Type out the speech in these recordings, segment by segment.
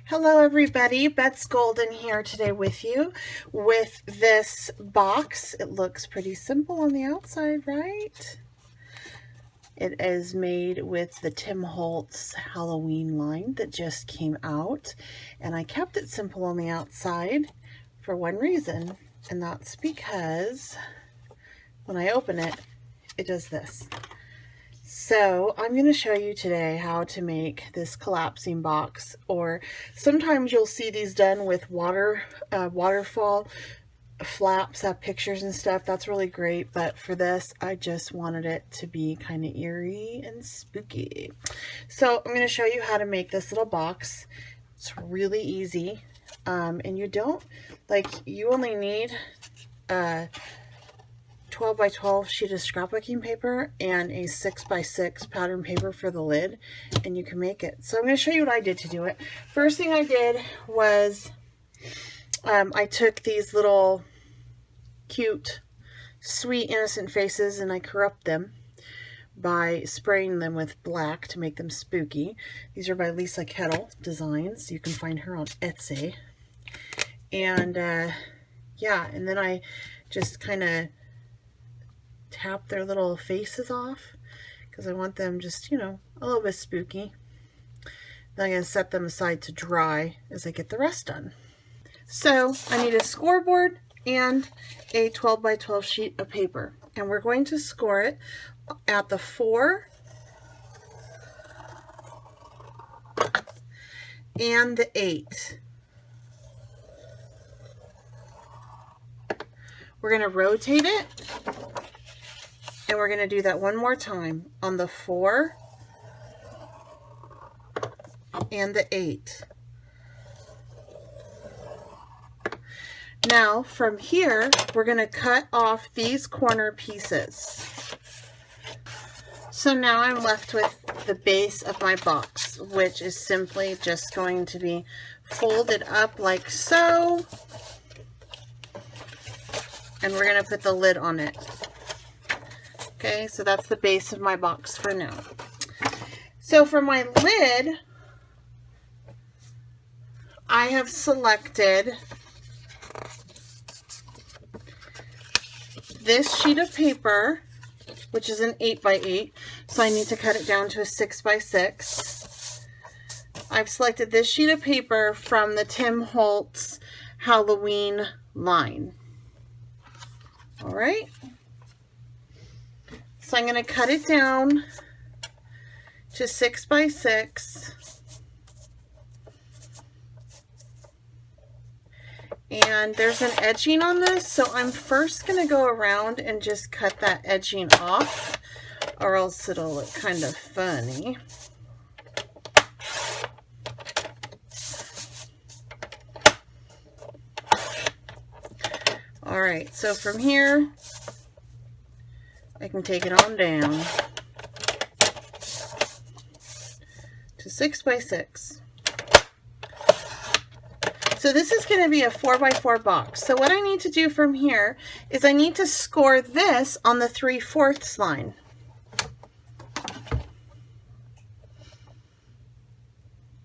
Hello everybody, Beth's Golden here today with you with this box. It looks pretty simple on the outside, right? It is made with the Tim Holtz Halloween line that just came out, and I kept it simple on the outside for one reason, and that's because when I open it, it does this. So I'm going to show you today how to make this collapsing box, or sometimes you'll see these done with waterfall flaps, have pictures and stuff. That's really great, but for this I just wanted it to be kind of eerie and spooky. So I'm going to show you how to make this little box. It's really easy, and you only need 12 by 12 sheet of scrapbooking paper and a 6 by 6 pattern paper for the lid, and you can make it. So I'm going to show you what I did to do it. First thing I did was I took these little cute, sweet, innocent faces and I corrupt them by spraying them with black to make them spooky. These are by Lisa Kettle Designs. You can find her on Etsy. And yeah, and then I just kind of tap their little faces off because I want them just, a little bit spooky. Then I'm going to set them aside to dry as I get the rest done. So I need a scoreboard and a 12 by 12 sheet of paper, and we're going to score it at the 4 and the 8. We're going to rotate it, and we're going to do that one more time on the 4 and the 8. Now from here, we're going to cut off these corner pieces. So now I'm left with the base of my box, which is simply just going to be folded up like so. And we're going to put the lid on it. Okay, so that's the base of my box for now. So for my lid, I have selected this sheet of paper, which is an 8 by 8, so I need to cut it down to a 6 by 6. I've selected this sheet of paper from the Tim Holtz Halloween line. All right, so I'm going to cut it down to 6 by 6. And there's an edging on this, so I'm first going to go around and just cut that edging off, or else it'll look kind of funny. All right, so from here, I can take it on down to 6 by 6. So this is going to be a 4 by 4 box. So what I need to do from here is I need to score this on the 3/4 line.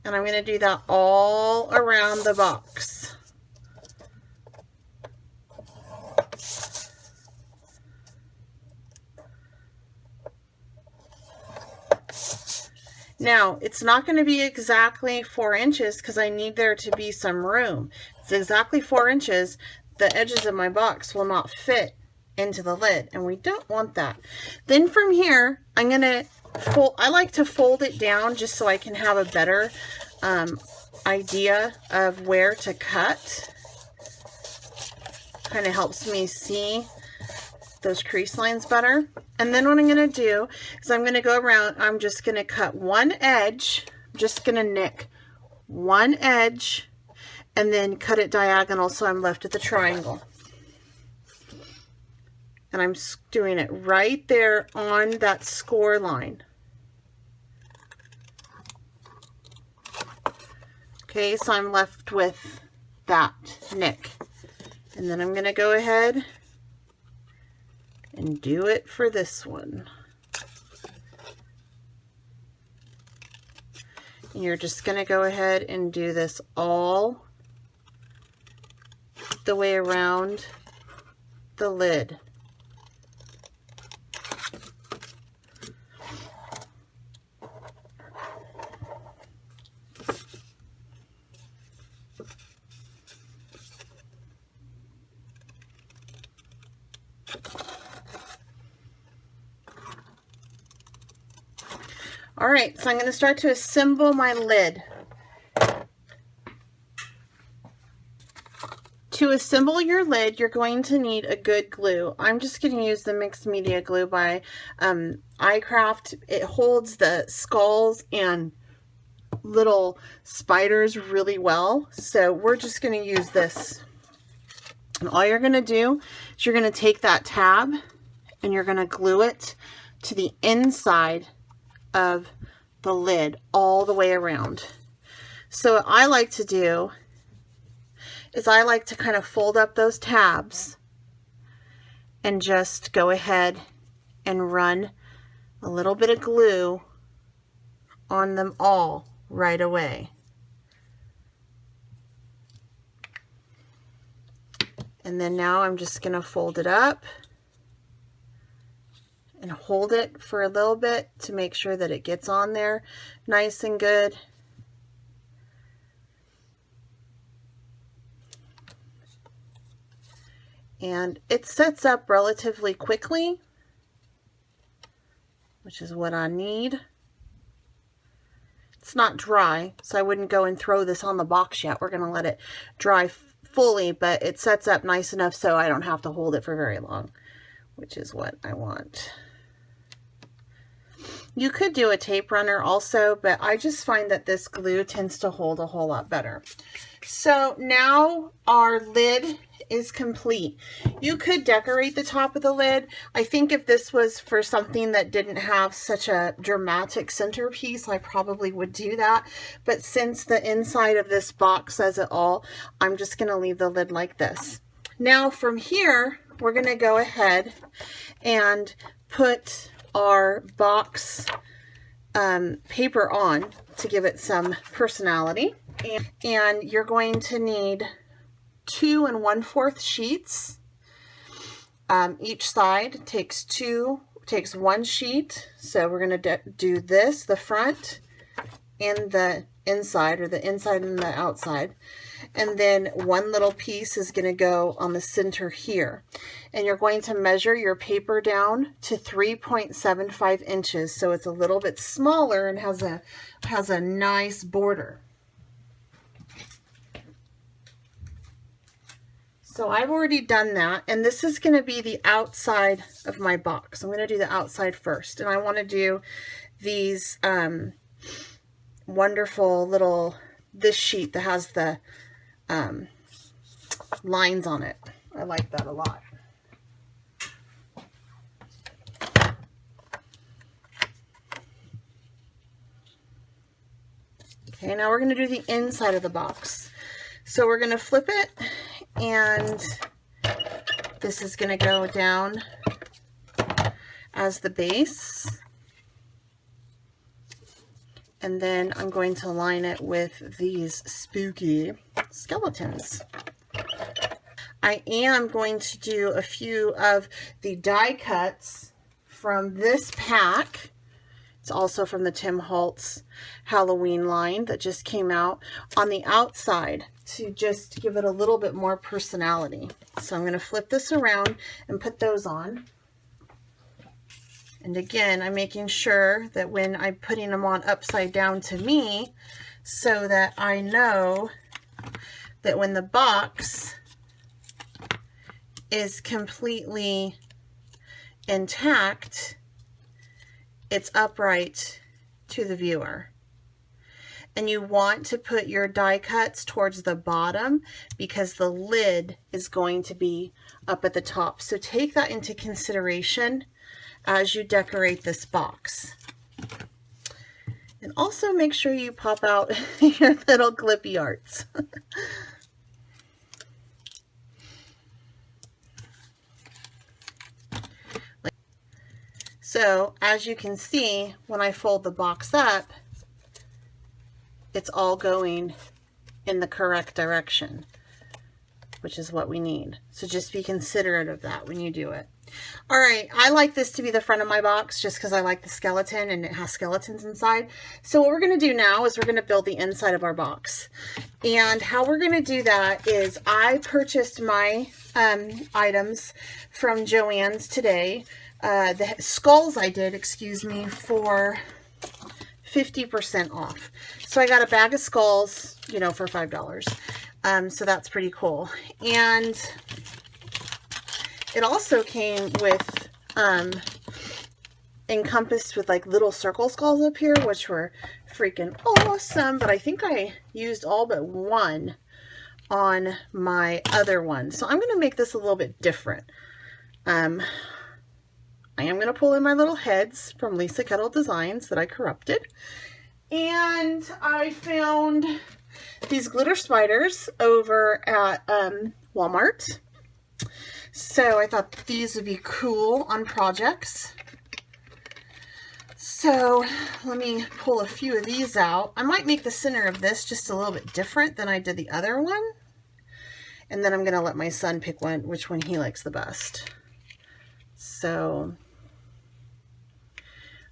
And I'm going to do that all around the box. Now, it's not going to be exactly 4 inches because I need there to be some room. It's exactly 4 inches. The edges of my box will not fit into the lid, and we don't want that. Then from here, I'm going to fold. I like to fold it down just so I can have a better idea of where to cut. Kind of helps me see those crease lines better. And then what I'm going to do is I'm going to go around, I'm just going to cut one edge, I'm just going to nick one edge and then cut it diagonal so I'm left at the triangle. And I'm doing it right there on that score line. Okay, so I'm left with that nick. And then I'm going to go ahead and do it for this one. You're just going to go ahead and do this all the way around the lid. All right, so I'm going to start to assemble my lid. To assemble your lid, you're going to need a good glue. I'm just going to use the mixed media glue by iCraft. It holds the skulls and little spiders really well, so we're just going to use this. And all you're going to do is you're going to take that tab and you're going to glue it to the inside of the lid all the way around. So what I like to do is I like to kind of fold up those tabs and just go ahead and run a little bit of glue on them all right away. And then now I'm just going to fold it up and hold it for a little bit to make sure that it gets on there nice and good. And it sets up relatively quickly, which is what I need. It's not dry, so I wouldn't go and throw this on the box yet. We're going to let it dry fully, but it sets up nice enough so I don't have to hold it for very long, which is what I want. You could do a tape runner also, but I just find that this glue tends to hold a whole lot better. So now our lid is complete. You could decorate the top of the lid. I think if this was for something that didn't have such a dramatic centerpiece, I probably would do that. But since the inside of this box says it all, I'm just going to leave the lid like this. Now from here, we're going to go ahead and put our box paper on to give it some personality. And you're going to need 2 1/4 sheets. Each side takes 1 sheet. So we're going to do this, the front and the inside, or the inside and the outside. And then one little piece is going to go on the center here. And you're going to measure your paper down to 3.75 inches. So it's a little bit smaller and has a nice border. So I've already done that, and this is going to be the outside of my box. I'm going to do the outside first, and I want to do these wonderful little, this sheet that has the lines on it. I like that a lot. Okay, now we're going to do the inside of the box. So we're going to flip it, and this is going to go down as the base. And then I'm going to line it with these spooky skeletons. I am going to do a few of the die cuts from this pack. It's also from the Tim Holtz Halloween line that just came out on the outside to just give it a little bit more personality. So I'm going to flip this around and put those on. And again, I'm making sure that when I'm putting them on upside down to me, so that I know that when the box is completely intact, it's upright to the viewer. And you want to put your die cuts towards the bottom because the lid is going to be up at the top. So take that into consideration as you decorate this box. And also make sure you pop out your little glippy arts. So as you can see, when I fold the box up, it's all going in the correct direction, which is what we need. So just be considerate of that when you do it. All right, I like this to be the front of my box just because I like the skeleton and it has skeletons inside. So what we're going to do now is we're going to build the inside of our box. And how we're going to do that is I purchased my items from Joann's today. The skulls I did, excuse me, for 50% off. So I got a bag of skulls, you know, for $5. So that's pretty cool. And it also came with encompassed with like little circle skulls up here, which were freaking awesome. But I think I used all but one on my other one. So I'm going to make this a little bit different. I am going to pull in my little heads from Lisa Kettle Designs that I corrupted. And I found these glitter spiders over at Walmart. So I thought these would be cool on projects. So let me pull a few of these out. I might make the center of this just a little bit different than I did the other one. And then I'm going to let my son pick which one he likes the best. So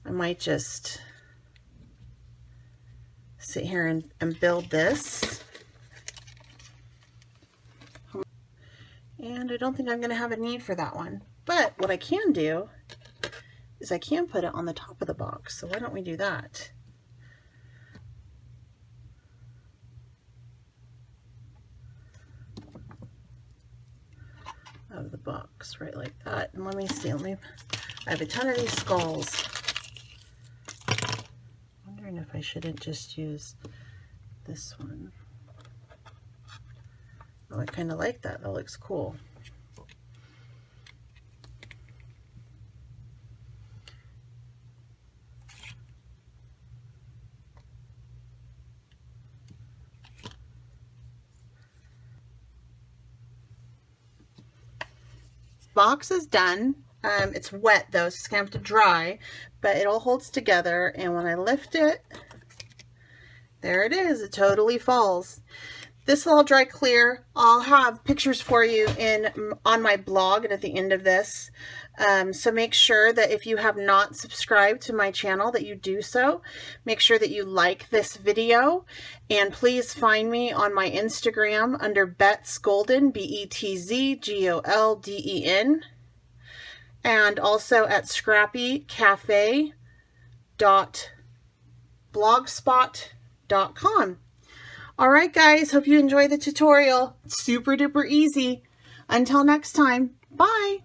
I might just sit here and build this. And I don't think I'm going to have a need for that one. But what I can do is I can put it on the top of the box. So why don't we do that? Out of the box, right like that. And let me see. I have a ton of these skulls. Wondering if I shouldn't just use this one. Oh, I kind of like that. That looks cool. Box is done. It's wet though, so it's gonna have to dry, but it all holds together. And when I lift it, there it is. It totally falls. This will all dry clear. I'll have pictures for you on my blog and at the end of this. So make sure that if you have not subscribed to my channel that you do so. Make sure that you like this video. And please find me on my Instagram under Betz Golden, BETZGOLDEN. And also at scrappycafe.blogspot.com. All right, guys, hope you enjoy the tutorial. It's super duper easy. Until next time, bye.